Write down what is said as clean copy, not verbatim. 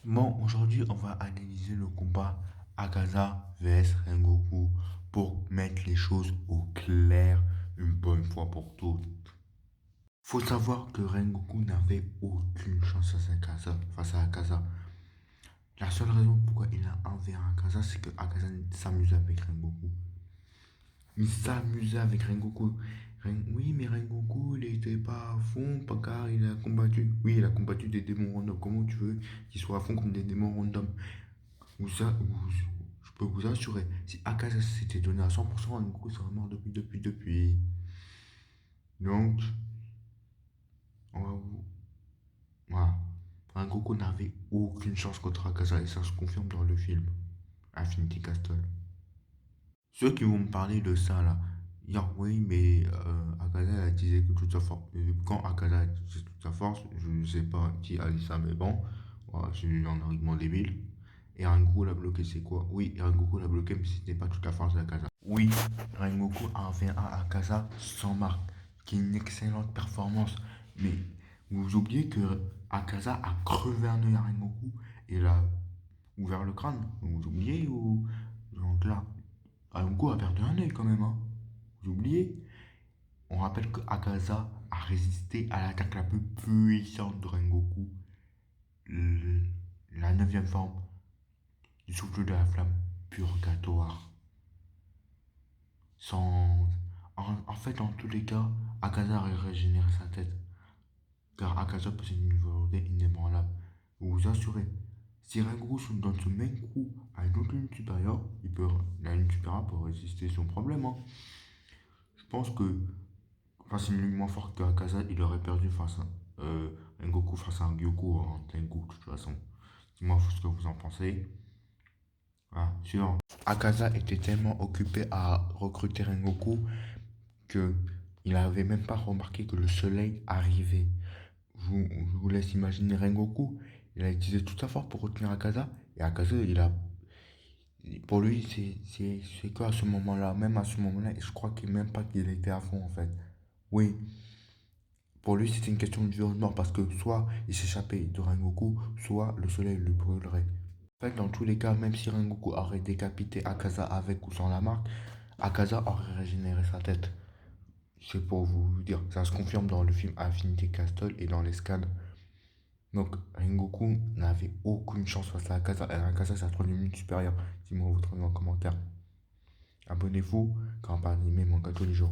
Bon, aujourd'hui, on va analyser le combat Akaza vs Rengoku pour mettre les choses au clair une bonne fois pour toutes. Faut savoir que Rengoku n'avait aucune chance face à Akaza. La seule raison pourquoi il a envahi Akaza, c'est que Akaza s'amusait avec Rengoku. Il s'amusait avec Rengoku. Oui, mais Rengoku, il n'était pas à fond, car il a combattu. Oui, il a combattu des démons random. Comment tu veux qu'il soit à fond comme des démons random? Je peux vous assurer, si Akaza s'était donné à 100%, Rengoku serait mort depuis. Donc, on va vous... Voilà. Rengoku n'avait aucune chance contre Akaza et ça se confirme dans le film Infinity Castle. Ceux qui vont me parler de ça là, dire oui, mais Akaza a utilisé que toute sa force. Quand Akaza a utilisé toute sa force, je ne sais pas qui a dit ça, mais bon, voilà, c'est un argument débile. Et Rengoku l'a bloqué, c'est quoi? Oui, Rengoku l'a bloqué, mais ce n'était pas toute la force d'Akaza. Oui, Rengoku a fait un Akaza sans marque, qui est une excellente performance. Mais vous oubliez que Akaza a crevé un œil à Rengoku et l'a ouvert le crâne. Vous oubliez ou... Donc là, Rengoku a perdu un œil quand même, hein. Vous oubliez? On rappelle que Akaza a résisté à l'attaque la plus puissante de Rengoku, le- la neuvième forme du souffle de la flamme purgatoire. Sans... En fait, dans tous les cas, Akaza a régénéré sa tête, car Akaza possède une volonté inébranlable. Vous vous assurez, si Rengoku donne ce même coup à une autre ligne supérieure, la ligne supérieure peut résister son problème, hein. Je pense que face à une ligne moins forte que Akaza, il aurait perdu face à Rengoku face à un Gyoko ou un Tengu, de toute façon. Dis-moi ce que vous en pensez. Ah, sûr. Akaza était tellement occupé à recruter Rengoku que il n'avait même pas remarqué que le soleil arrivait. Je vous laisse imaginer Rengoku. Il a utilisé toute sa force pour retenir Akaza. Et Akaza, pour lui, c'est quoi à ce moment-là? Même à ce moment-là, je crois qu'il même pas qu'il était à fond en fait. Oui, pour lui, c'était une question de vie ou de mort parce que soit il s'échappait de Rengoku, soit le soleil le brûlerait. En fait, dans tous les cas, même si Rengoku aurait décapité Akaza avec ou sans la marque, Akaza aurait régénéré sa tête. C'est pour vous dire, ça se confirme dans le film Infinity Castle et dans les scans. Donc, Rengoku n'avait aucune chance face à Akaza. Et Akaza, c'est la troisième minute supérieure. Dis-moi votre avis en commentaire. Abonnez-vous, car on parle d'anime manga tous les jours.